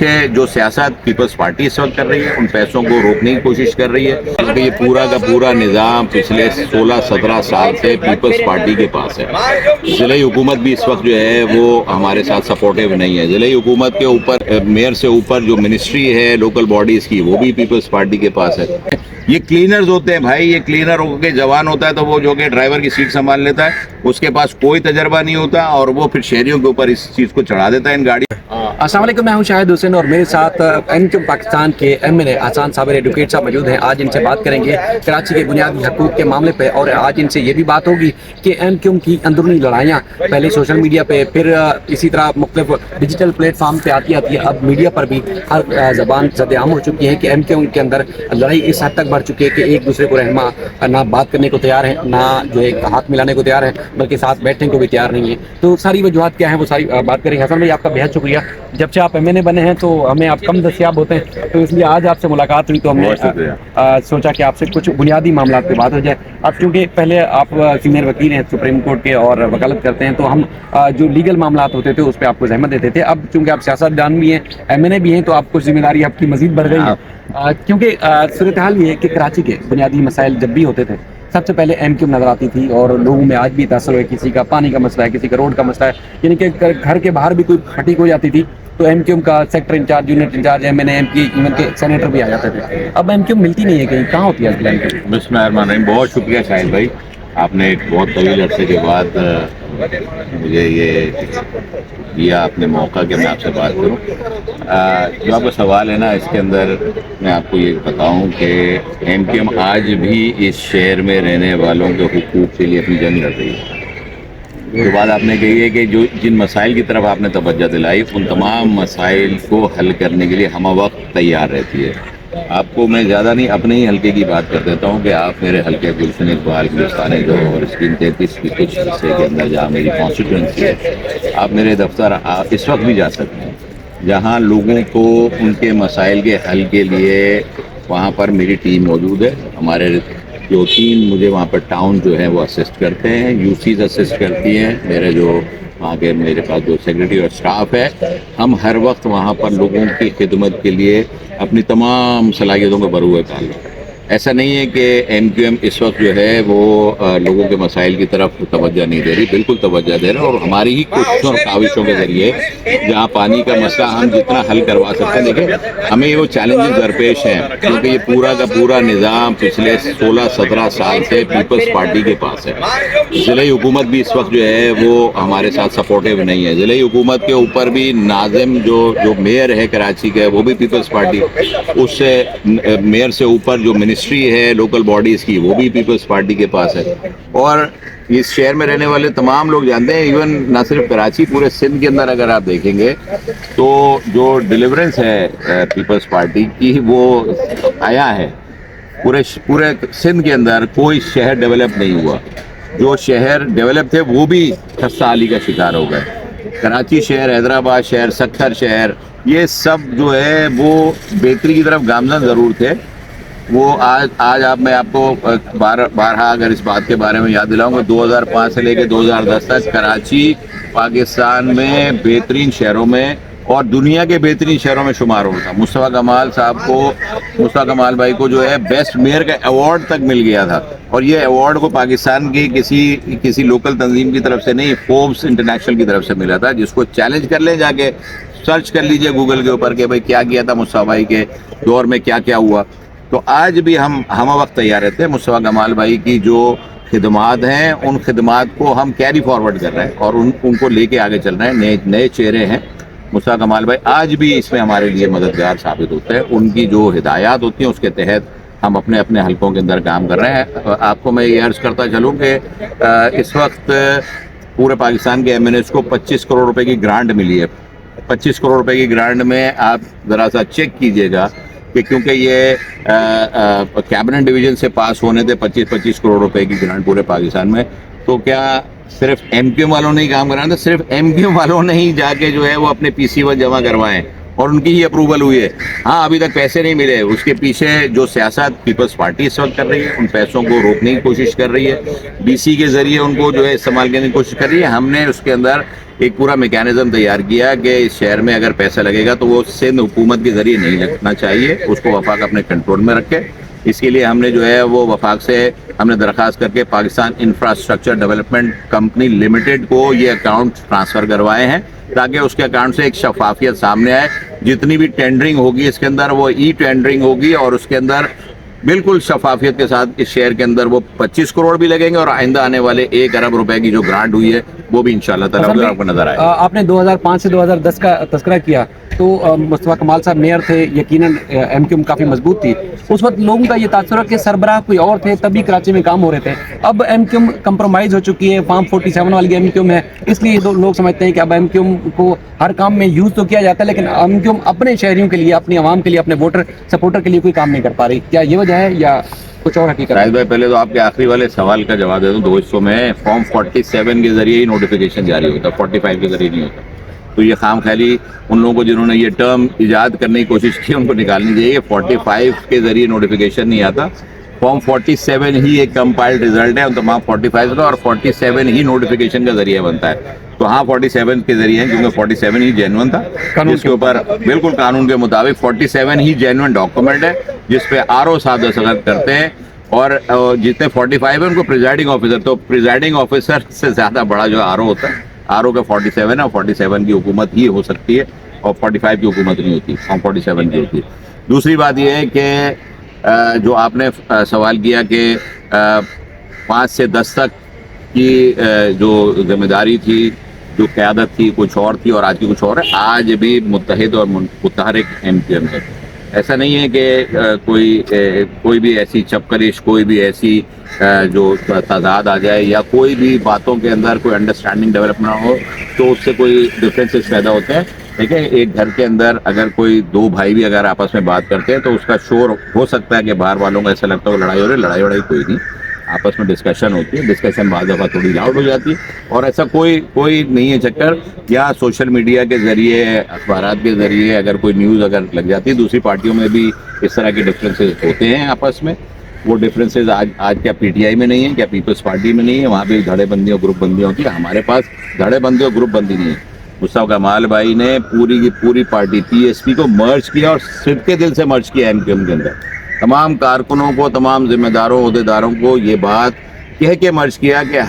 سے جو سیاست پیپلز پارٹی اس وقت کر رہی ہے ان پیسوں کو روکنے کی کوشش کر رہی ہے، کیونکہ یہ پورا کا پورا نظام پچھلے 16-17 سال سے پیپلز پارٹی کے پاس ہے۔ ضلعی حکومت بھی اس وقت جو ہے وہ ہمارے ساتھ سپورٹیو نہیں ہے۔ ضلعی حکومت کے اوپر میئر سے اوپر جو منسٹری ہے لوکل باڈیز کی وہ بھی پیپلز پارٹی کے پاس ہے۔ یہ کلینرز ہوتے ہیں بھائی، یہ کلینر ہو کے جوان ہوتا ہے تو وہ جو کہ ڈرائیور کی سیٹ سنبھال لیتا ہے، اس کے پاس کوئی تجربہ نہیں ہوتا اور وہ پھر شہریوں کے اوپر اس چیز کو چڑھا دیتا ہے ان گاڑی۔ السلام علیکم، میں ہوں شاہد حسین اور میرے ساتھ ایم کیو پاکستان کے ایم این اے احسان صابر ایڈوکیٹ صاحب موجود ہیں۔ آج ان سے بات کریں گے کراچی کے بنیادی حقوق کے معاملے پہ، اور آج ان سے یہ بھی بات ہوگی کہ ایم کیو کی اندرونی لڑائیاں پہلے سوشل میڈیا پہ، پھر اسی طرح مختلف ڈیجیٹل پلیٹ فارم پہ آتی ہے، اب میڈیا پر بھی ہر زبان زد عام ہو چکی ہے کہ ایم کیو کے اندر لڑائی اس حد تک بڑھ چکی ہے کہ ایک دوسرے کو رہنما نہ بات کرنے کو تیار ہے، نہ جو ہے ہاتھ ملانے کو تیار ہے، بلکہ ساتھ بیٹھنے کو بھی تیار نہیں ہے۔ تو ساری وجوہات کیا ہیں وہ ساری بات کریں گے۔ حسن بھائی، آپ کا بہت شکریہ، جب سے آپ ایم این اے بنے ہیں تو ہمیں آپ کم دستیاب ہوتے ہیں، تو اس لیے آج آپ سے ملاقات ہوئی تو ہم نے سوچا کہ آپ سے کچھ بنیادی معاملات پہ بات ہو جائے۔ اب چونکہ پہلے آپ سینئر وکیل ہیں سپریم کورٹ کے اور وکالت کرتے ہیں، تو ہم جو لیگل معاملات ہوتے تھے اس پہ آپ کو زحمت دیتے تھے۔ اب چونکہ آپ سیاست دان بھی ہیں، ایم این اے بھی ہیں، تو آپ کو ذمہ داری آپ کی مزید بڑھ گئی ہے، کیونکہ صورتحال یہ ہے کہ کراچی کے بنیادی مسائل جب بھی ہوتے تھے سب سے پہلے ایم کیو نظر آتی تھی، اور لوگوں میں آج بھی تاثر ہے، کسی کا پانی کا مسئلہ ہے، کسی کا روڈ کا مسئلہ ہے، یعنی کہ گھر کے باہر بھی کوئی پھٹی ہو جاتی تھی تو ایم کیو کا sector incharge, unit incharge, M N A, M P, ایون کے سینیٹر بھی آ جاتے تھے۔ اب ایم کیو ملتی نہیں ہے کہیں، کہاں ہوتی ہے ایم کیو؟ بسم اللہ الرحمن الرحیم۔ بہت شکریہ شاہد بھائی، آپ نے ایک بہت طویل عرصے کے بعد مجھے یہ دیا آپ نے موقع کہ میں آپ سے بات کروں۔ جو آپ کا سوال ہے نا، اس کے اندر میں آپ کو یہ بتاؤں کہ ایم کیو ایم آج بھی اس شہر میں رہنے والوں کے حقوق کے لیے اپنی جنگ لڑ رہی ہے۔ جو بات آپ نے کہی ہے کہ جن مسائل کی طرف آپ نے توجہ دلائی، ان تمام مسائل کو حل کرنے کے لیے ہمہ وقت تیار رہتی ہے۔ آپ کو میں زیادہ نہیں اپنے ہی حلقے کی بات کر دیتا ہوں کہ آپ میرے حلقے گلشن اقبال گلستان جو اور اسکیم 33 کی کچھ حصے کے اندر جہاں میری کانسٹیٹوئنسی ہے، آپ میرے دفتر اس وقت بھی جا سکتے ہیں، جہاں لوگوں کو ان کے مسائل کے حل کے لیے وہاں پر میری ٹیم موجود ہے۔ ہمارے جو ٹیم مجھے وہاں پر ٹاؤن جو ہے وہ اسسٹ کرتے ہیں، یو سیز اسسٹ کرتی ہیں، میرے جو وہاں کے میرے پاس جو سیکرٹری اور اسٹاف ہے، ہم ہر وقت وہاں پر لوگوں کی خدمت کے لیے اپنی تمام صلاحیتوں کو بروئے کار۔ ایسا نہیں ہے کہ ایم کیو ایم اس وقت جو ہے وہ لوگوں کے مسائل کی طرف توجہ نہیں دے رہی، بالکل توجہ دے رہا ہے، اور ہماری ہی کوششوں اور کاوشوں کے ذریعے جہاں پانی کا مسئلہ ہم جتنا حل کروا سکتے ہیں۔ دیکھیں، ہمیں وہ چیلنجز درپیش ہیں کیونکہ یہ پورا کا پورا نظام پچھلے 16-17 سال سے پیپلز پارٹی کے پاس ہے۔ ضلعی حکومت بھی اس وقت جو ہے وہ ہمارے ساتھ سپورٹیو نہیں ہے۔ ضلعی حکومت کے اوپر بھی ناظم جو میئر ہے کراچی کا، وہ بھی پیپلز پارٹی، اس سے میئر سے اوپر جو منسٹری ہے لوکل باڈیز کی وہ بھی پیپلز پارٹی کے پاس ہے۔ اور اس شہر میں رہنے والے تمام لوگ جانتے ہیں، ایون نہ صرف کراچی، پورے سندھ کے اندر اگر آپ دیکھیں گے تو جو ڈیلیورنس ہے پیپلز پارٹی کی وہ آیا ہے۔ پورے سندھ کے اندر کوئی شہر ڈیولپ نہیں ہوا، جو شہر ڈیولپ تھے وہ بھی خستہ حالی کا شکار ہو گئے۔ کراچی شہر، حیدرآباد شہر، سکھر شہر، یہ سب جو ہے وہ بہتری کی طرف گامزن ضرور تھے۔ وہ آج میں آپ کو بارہا اگر اس بات کے بارے میں یاد دلاؤں گا، 2005 سے لے کے 2010 تک کراچی پاکستان میں بہترین شہروں میں اور دنیا کے بہترین شہروں میں شمار ہوتا تھا۔ مصطفیٰ کمال بھائی کو جو ہے بیسٹ میئر کا ایوارڈ تک مل گیا تھا، اور یہ ایوارڈ کو پاکستان کی کسی لوکل تنظیم کی طرف سے نہیں، فوربس انٹرنیشنل کی طرف سے ملا تھا، جس کو چیلنج کر لیں، جا کے سرچ کر لیجئے گوگل کے اوپر کہ بھائی کیا کیا تھا مصطفیٰ بھائی کے دور میں، کیا کیا ہوا۔ تو آج بھی ہم وقت تیار رہتے ہیں۔ مصطفیٰ کمال بھائی کی جو خدمات ہیں ان خدمات کو ہم کیری فارورڈ کر رہے ہیں اور ان کو لے کے آگے چل رہے ہیں۔ نئے چہرے ہیں۔ مصطفیٰ کمال بھائی آج بھی اس میں ہمارے لیے مددگار ثابت ہوتے ہیں، ان کی جو ہدایات ہوتی ہیں اس کے تحت ہم اپنے حلقوں کے اندر کام کر رہے ہیں۔ آپ کو میں یہ عرض کرتا چلوں کہ اس وقت پورے پاکستان کے ایم این ایز کو 25 کروڑ روپے کی گرانٹ ملی ہے۔ 25 کروڑ روپے کی گرانٹ میں آپ ذرا سا چیک کیجئے گا کہ کیونکہ یہ کیبنٹ ڈویژن سے پاس ہونے تھے 25 کروڑ روپے کی گرانٹ پورے پاکستان میں، تو کیا صرف ایم کیو والوں نے ہی کام کرانا تھا؟ صرف ایم کیو والوں نے ہی جا کے جو ہے وہ اپنے پی سی 1 جمع کروائیں اور ان کی ہی اپروول ہوئی ہے. ہاں ابھی تک پیسے نہیں ملے, اس کے پیچھے جو سیاست پیپلز پارٹی اس وقت کر رہی ہے, ان پیسوں کو روکنے کی کوشش کر رہی ہے, ڈی سی کے ذریعے ان کو جو ہے استعمال کرنے کی کوشش کر رہی ہے. ہم نے اس کے اندر ایک پورا میکینزم تیار کیا کہ اس شہر میں اگر پیسہ لگے گا تو وہ سندھ حکومت کے ذریعے نہیں لگنا چاہیے, اس کو وفاق اپنے کنٹرول میں رکھے. اس کے لیے ہم نے جو ہے وہ وفاق سے ہم نے درخواست کر کے Pakistan infrastructure development company limited کو یہ اکاؤنٹ ٹرانسفر کروائے ہیں, تاکہ اس کے اکاؤنٹ سے ایک شفافیت سامنے آئے. جتنی بھی ٹینڈرنگ ہوگی اس کے اندر وہ ای ٹینڈرنگ ہوگی, اور اس کے اندر بالکل شفافیت کے ساتھ اس شہر کے اندر وہ 25 کروڑ بھی لگیں گے, اور آئندہ آنے والے 1 ارب روپے کی جو گرانٹ ہوئی ہے وہ بھی انشاءاللہ تعالیٰ آپ کو نظر آئے. آپ نے 2005 سے 2010 کا تذکرہ کیا تو مصطفیٰ کمال صاحب میئر تھے, یقیناً ایم کیو ایم کافی مضبوط تھی. اس وقت لوگوں کا یہ تاثر ہے کہ سربراہ کوئی اور تھے, تبھی کراچی میں کام ہو رہے تھے. اب ایم کیو ایم کمپرومائز ہو چکی ہے, فارم 47 والی ایم کیو ایم ہے, اس لیے لوگ سمجھتے ہیں کہ اب ایم کیو ایم کو ہر کام میں یوز تو کیا جاتا ہے, لیکن ایم کیو ایم اپنے شہریوں کے لیے, اپنی عوام کے لیے, اپنے ووٹر سپورٹر کے لیے کوئی کام نہیں کر پا رہی. کیا یہ وجہ ہے یا کچھ اور حقیقت؟ شاہد بھائی پہلے تو آپ کے آخری والے سوال کا جواب دے دوں. 2 حصوں میں فارم 47 کے ذریعے ہی نوٹیفیکیشن جاری ہوتا, 45 کے ذریعے نہیں ہوتا. تو یہ خام خیالی ان لوگوں کو جنہوں نے یہ ٹرم ایجاد کرنے کی کوشش کی ان کو نکالنی چاہیے. 45 کے ذریعے نوٹیفیکیشن نہیں آتا, فارم 47 ہی ایک کمپائلڈ ریزلٹ ہے ان تمام 45 کا, اور 47 ہی نوٹیفیکیشن کا ذریعہ بنتا ہے. تو ہاں 47 کے ذریعے کیونکہ 47 ہی جینوئن تھا, جس کے اوپر بالکل قانون کے مطابق 47 ہی جینوئن ڈاکومنٹ ہے جس پہ RO صاحب دستخط کرتے ہیں. اور جتنے 45 ہیں ان کو پریزائڈنگ آفیسر, تو پریزائڈنگ آفیسر سے زیادہ بڑا جو RO ہوتا ہے, RO کا 47 ہے, اور 47 کی حکومت ہی ہو سکتی ہے, اور 45 کی حکومت نہیں ہوتی, فارم 47 کی ہوتی ہے. دوسری بات یہ ہے کہ جو آپ نے سوال کیا کہ 5 سے 10 تک کی جو ذمہ داری تھی, جو قیادت تھی کچھ اور تھی, اور آج کی کچھ اور ہے. آج بھی متحد اور متحرک ایم کیو ایم ہے. ایسا نہیں ہے کہ کوئی بھی ایسی چپکرش, کوئی بھی ایسی جو تضاد آ جائے, یا کوئی بھی باتوں کے اندر کوئی انڈرسٹینڈنگ ڈیولپ نہ ہو تو اس سے کوئی ڈفرینسز پیدا ہوتے ہیں. دیکھیں ایک گھر کے اندر اگر کوئی 2 بھائی بھی اگر آپس میں بات کرتے ہیں تو اس کا شور ہو سکتا ہے کہ باہر والوں کو ایسا لگتا ہے وہ لڑائی ہو رہی ہے. لڑائی کوئی نہیں, آپس میں ڈسکشن ہوتی ہے. ڈسکشن بعض دفعہ تھوڑی لاؤڈ ہو جاتی ہے, اور ایسا کوئی نہیں ہے چکر. یا سوشل میڈیا کے ذریعے, اخبارات کے ذریعے اگر کوئی نیوز اگر لگ جاتی ہے, دوسری پارٹیوں میں بھی اس طرح کے ڈفرینسز ہوتے ہیں آپس میں. وہ ڈفرینسز آج کیا PTI میں نہیں ہے, کیا پیپلز پارٹی میں نہیں ہے, وہاں بھی دھڑے بندی اور گروپ بندی ہوتی ہے. ہمارے پاس دھڑے بندی اور گروپ بندی نہیں ہے. مصطفیٰ کمال بھائی نے پوری کی پوری پارٹی PSP کو مرج کیا, اور صدقے دل سے مرج کیا ایم کیو ایم کے اندر. تمام کارکنوں کو, تمام ذمہ داروں, عہدیداروں کو یہ بات کہہ کے مرج کیا کہ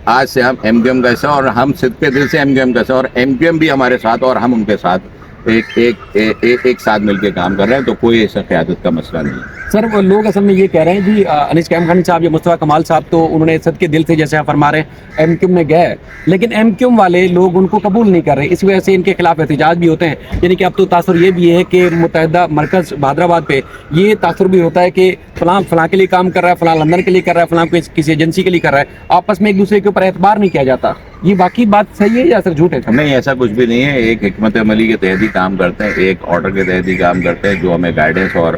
آج سے ہم ایم کیو ایم کا حصہ, اور ہم صدقے دل سے ایم کیو ایم کا حصہ, اور ایم کیو ایم بھی ہمارے ساتھ, اور ہم ان کے ساتھ ایک ساتھ مل کے کام کر رہے ہیں. تو کوئی ایسا قیادت کا مسئلہ نہیں ہے. سر وہ لوگ اصل میں یہ کہہ رہے ہیں جی, انیس قیوم خانی صاحب یا مصطفیٰ کمال صاحب تو انہوں نے صدقے دل سے, جیسے آپ فرما رہے ہیں, ایم کیو ایم میں گئے, لیکن ایم کیو ایم والے لوگ ان کو قبول نہیں کر رہے. اس وجہ سے ان کے خلاف احتجاج بھی ہوتے ہیں. یعنی کہ اب تو تاثر یہ بھی ہے کہ متحدہ مرکز حیدرآباد پہ یہ تاثر بھی ہوتا ہے کہ فلاں کے لیے کام کر رہا ہے, فلاں لندن کے لیے کر رہا ہے, فلاں کسی ایجنسی کے لیے کر رہا ہے. آپس میں ایک دوسرے کے اوپر اعتبار نہیں کیا جاتا. یہ باقی بات صحیح ہے یا سر جھوٹ ہے؟ نہیں, ایسا کچھ بھی نہیں ہے. ایک حکمت عملی کے تحت ہی کام کرتے ہیں, ایک آرڈر کے تحت ہی کام کرتے ہیں. جو ہمیں گائیڈنس اور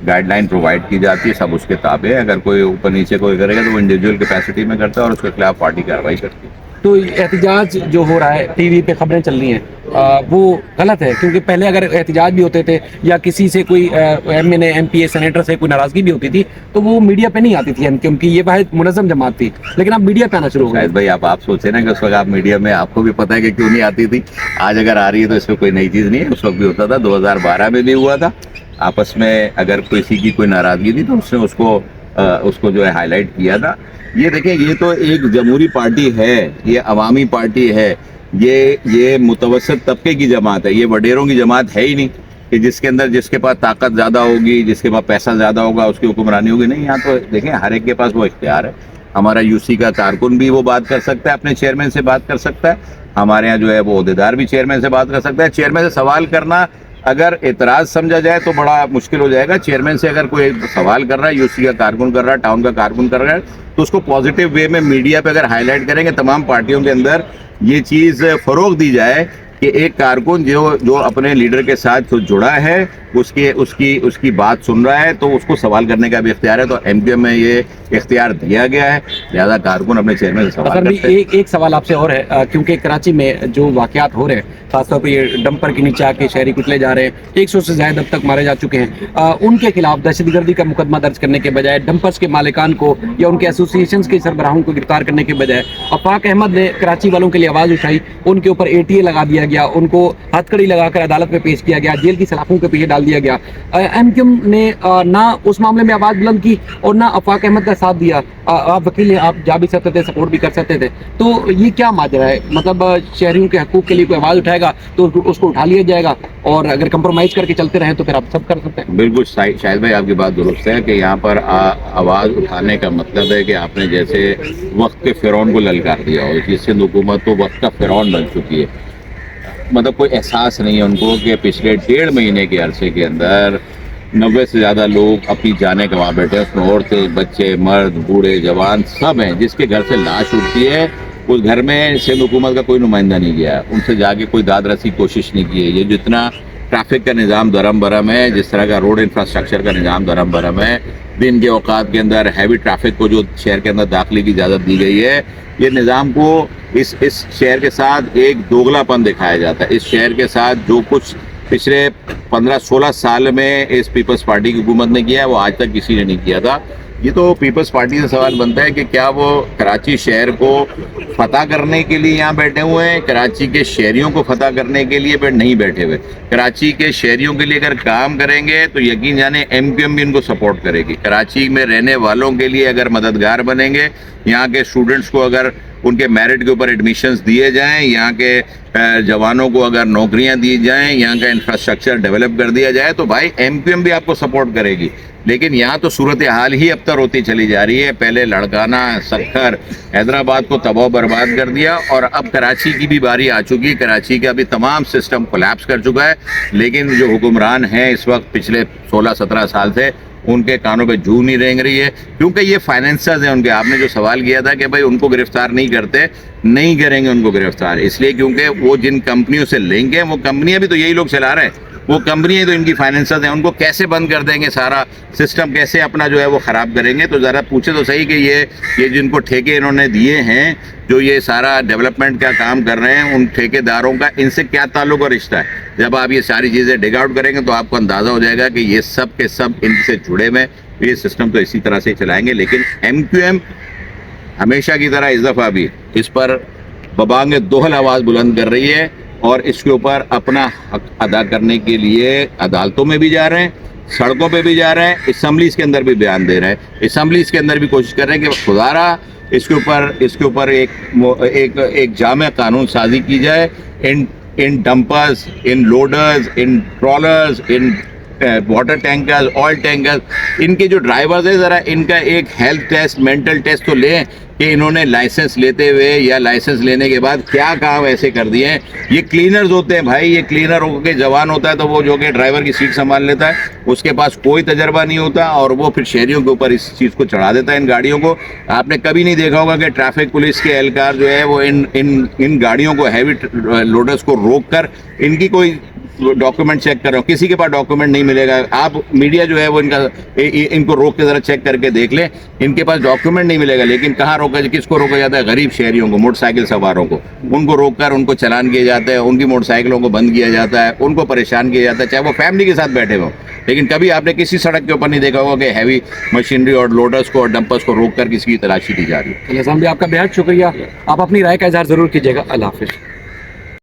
گائیڈ لائن پرووائڈ کی جاتی ہے سب اس کے تابع ہے. اگر کوئی اوپر نیچے کوئی کرے گا تو وہ انڈیویجول کیپیسٹی میں کرتا ہے, اور اس کے خلاف پارٹی کارروائی کرتی ہے. تو احتجاج جو ہو رہا ہے, ٹی وی پہ خبریں چل رہی ہیں, وہ غلط ہے. کیونکہ پہلے اگر احتجاج بھی ہوتے تھے یا کسی سے کوئی MNA MP سینیٹر سے کوئی ناراضگی بھی ہوتی تھی تو وہ میڈیا پہ نہیں آتی تھی, کیونکہ یہ واحد منظم جماعت تھی. لیکن اب میڈیا پہ آنا شروع ہو گیا. شاید بھائی آپ سوچیں نا کہ اس وقت آپ میڈیا میں, آپ کو بھی پتہ ہے کہ کیوں نہیں آتی تھی. آج اگر آ رہی ہے تو اس میں کوئی نئی چیز نہیں ہے. اس وقت بھی ہوتا تھا, 2012 میں بھی ہوا تھا. آپس میں اگر کسی کی کوئی ناراضگی تھی تو اس نے اس کو جو ہے ہائی لائٹ کیا تھا. یہ دیکھیں, یہ تو ایک جمہوری پارٹی ہے, یہ عوامی پارٹی ہے, یہ متوسط طبقے کی جماعت ہے. یہ وڈیروں کی جماعت ہے ہی نہیں کہ جس کے اندر جس کے پاس طاقت زیادہ ہوگی, جس کے پاس پیسہ زیادہ ہوگا اس کی حکمرانی ہوگی. نہیں, یہاں تو دیکھیں ہر ایک کے پاس وہ اختیار ہے. ہمارا UC کا کارکن بھی وہ بات کر سکتا ہے, اپنے چیئرمین سے بات کر سکتا ہے. ہمارے یہاں جو ہے وہ عہدیدار بھی چیئرمین سے بات کر سکتا ہے. چیئرمین سے سوال کرنا اگر اعتراض سمجھا جائے تو بڑا مشکل ہو جائے گا. چیئرمین سے اگر کوئی سوال کر رہا ہے, UC کا کارکن کر رہا ہے, ٹاؤن کا کارکن کر رہا ہے, تو اس کو پازیٹیو وے میں میڈیا پہ اگر ہائی لائٹ کریں گے, تمام پارٹیوں کے اندر یہ چیز فروغ دی جائے کہ ایک کارکن جو اپنے لیڈر کے ساتھ جڑا ہے اس کی بات سن رہا ہے تو اس کو سوال کرنے کا بھی اختیار ہے. تو ایم کیو ایم میں یہ اختیار دیا گیا ہے, لہذا کارکن اپنے چیئرمین سے سوال کرتے ہیں. ایک سوال آپ سے اور ہے, کیونکہ کراچی میں جو واقعات ہو رہے ہیں, خاص طور پہ یہ ڈمپر کے نیچے آ کے شہری کچلے جا رہے ہیں, 100 سے زائد اب تک مارے جا چکے ہیں, ان کے خلاف دہشت گردی کا مقدمہ درج کرنے کے بجائے ڈمپرز کے مالکان کو یا ان کے ایسوسیشنز کے سربراہوں کو گرفتار کرنے کے بجائے آفاق احمد نے کراچی والوں کے لیے آواز اٹھائی, ان کے اوپر ATA لگا دیا گیا, ان کو ہتھ کڑی لگا کر عدالت میں پیش کیا گیا, جیل کی سلاخوں کے پیچھے ڈال دیا گیا. ایم کیو ایم نے نہ اس معاملے میں آواز بلند کی اور نہ آفاق احمد کا ساتھ دیا. آپ وکیل ہیں, آپ جا بھی سکتے تھے, سپورٹ بھی کر سکتے تھے, تو یہ کیا ماجرا ہے؟ مطلب شہریوں کے حقوق کے لیے کوئی آواز اٹھائے گا تو اس کو اٹھا لیا جائے گا, اور اگر کمپرومائز کر کے چلتے رہیں تو پھر آپ سب کر سکتے ہیں. بالکل شاہد بھائی, آپ کی بات درست ہے کہ یہاں پر آواز اٹھانے کا مطلب ہے کہ آپ نے جیسے وقت کے فرعون کو للکار دیا ہو. اس سندھ حکومت تو وقت کا فرعون بن چکی ہے, مطلب کوئی احساس نہیں ہے ان کو کہ پچھلے 1.5 مہینے کے عرصے کے اندر 90 سے زیادہ لوگ اپنی جانیں گنوا بیٹھے ہیں. اس میں عورتیں, بچے, مرد, بوڑھے, جوان سب ہیں. جس کے گھر سے لاش اٹھتی ہے اس گھر میں سندھ حکومت کا کوئی نمائندہ نہیں گیا, ان سے جا کے کوئی داد رسی کوشش نہیں کی ہے. یہ جتنا ٹریفک کا نظام درم برم ہے, جس طرح کا روڈ انفراسٹرکچر کا نظام درم برم ہے, دن کے اوقات کے اندر ہیوی ٹریفک کو جو شہر کے اندر داخلے کی اجازت دی گئی ہے, یہ نظام کو اس شہر کے ساتھ ایک دوگلا پن دکھایا جاتا ہے. اس شہر کے ساتھ جو کچھ پچھلے 15-16 سال میں اس پیپلز پارٹی کی حکومت نے کیا ہے وہ آج تک کسی نے نہیں کیا تھا. یہ تو پیپلز پارٹی سے سوال بنتا ہے کہ کیا وہ کراچی شہر کو فتح کرنے کے لیے یہاں بیٹھے ہوئے ہیں, کراچی کے شہریوں کو فتح کرنے کے لیے نہیں بیٹھے ہوئے. کراچی کے شہریوں کے لیے اگر کام کریں گے تو یقین جانے ایم کیو ایم بھی ان کو سپورٹ کرے گی. کراچی میں رہنے والوں کے لیے اگر مددگار بنیں گے, یہاں کے اسٹوڈنٹس کو اگر ان کے میرٹ کے اوپر ایڈمیشنز دیے جائیں, یہاں کے جوانوں کو اگر نوکریاں دی جائیں, یہاں کا انفراسٹرکچر ڈیولپ کر دیا جائے تو بھائی ایم کیو ایم بھی آپ کو سپورٹ کرے گی. لیکن یہاں تو صورتحال ہی ابتر ہوتی چلی جا رہی ہے. پہلے لڑکانہ, سکھر, حیدرآباد کو تباہ و برباد کر دیا, اور اب کراچی کی بھی باری آ چکی. کراچی کا بھی تمام سسٹم کولیپس کر چکا ہے. لیکن جو حکمران ہیں اس وقت پچھلے 16-17 سال سے, ان کے کانوں پہ جھو نہیں رینگ رہی ہے, کیونکہ یہ فائنینسرز ہیں ان کے. آپ نے جو سوال کیا تھا کہ بھائی ان کو گرفتار نہیں کرتے, نہیں کریں گے ان کو گرفتار, اس لیے کیونکہ وہ جن کمپنیوں سے لنک ہیں وہ کمپنیاں بھی تو یہی لوگ چلا رہے ہیں. وہ کمپنیاں تو ان کی فائنینسرز ہیں, ان کو کیسے بند کر دیں گے, سارا سسٹم کیسے اپنا جو ہے وہ خراب کریں گے. تو ذرا پوچھے تو صحیح کہ یہ جن کو ٹھیکے انہوں نے دیے ہیں, جو یہ سارا ڈیولپمنٹ کا کام کر رہے ہیں, ان ٹھیکے داروں کا ان سے کیا تعلق اور رشتہ ہے. جب آپ یہ ساری چیزیں ڈگ آؤٹ کریں گے تو آپ کو اندازہ ہو جائے گا کہ یہ سب کے سب ان سے جڑے ہوئے, یہ سسٹم تو اسی طرح سے چلائیں گے. لیکن ایم کیو ایم ہمیشہ کی طرح اس دفعہ بھی اس پر ببانگ دوہل آواز بلند کر رہی ہے, اور اس کے اوپر اپنا حق ادا کرنے کے لیے عدالتوں میں بھی جا رہے ہیں, سڑکوں پہ بھی جا رہے ہیں, اسمبلیز کے اندر بھی بیان دے رہے ہیں, اسمبلیز کے اندر بھی کوشش کر رہے ہیں کہ خدارا اس کے اوپر ایک جامع قانون سازی کی جائے. ان ڈمپرز, ان لوڈرز, ان ٹرالرز, ان واٹر ٹینکرز, آئل ٹینکرز, ان کے جو ڈرائیورز ہیں ذرا ان کا ایک ہیلتھ ٹیسٹ, مینٹل ٹیسٹ تو لیں کہ انہوں نے لائسنس لیتے ہوئے یا لائسنس لینے کے بعد کیا کام ایسے کر دیے ہیں. یہ کلینرز ہوتے ہیں بھائی, یہ کلینر ہو کے جوان ہوتا ہے تو وہ جو کہ ڈرائیور کی سیٹ سنبھال لیتا ہے, اس کے پاس کوئی تجربہ نہیں ہوتا, اور وہ پھر شہریوں کے اوپر اس چیز کو چڑھا دیتا ہے, ان گاڑیوں کو. آپ نے کبھی نہیں دیکھا ہوگا کہ ٹریفک پولیس کے اہلکار جو ہے وہ ان گاڑیوں کو, ہیوی لوڈرز کو روک کر ان کی کوئی ڈاکومنٹ چیک کر رہا ہوں, کسی کے پاس ڈاکومنٹ نہیں ملے گا. آپ میڈیا جو ہے وہ ان کو روک کے ذرا چیک کر کے دیکھ لیں, ان کے پاس ڈاکومنٹ نہیں ملے گا. لیکن کہاں روکا, کس کو روکا جاتا ہے؟ غریب شہریوں کو, موٹر سائیکل سواروں کو, ان کو روک کر ان کو چلان کیا جاتا ہے, ان کی موٹر سائیکلوں کو بند کیا جاتا ہے, ان کو پریشان کیا جاتا ہے, چاہے وہ فیملی کے ساتھ بیٹھے ہوں. لیکن کبھی آپ نے کسی سڑک کے اوپر نہیں دیکھا ہوگا کہ ہیوی مشینری اور لوڈرز کو اور ڈمپرز کو روک کر کسی کی تلاشی دی جا رہی ہے. آپ کا بہت شکریہ, آپ اپنی رائے کا اظہار ضرور کیجیے گا. اللہ حافظ.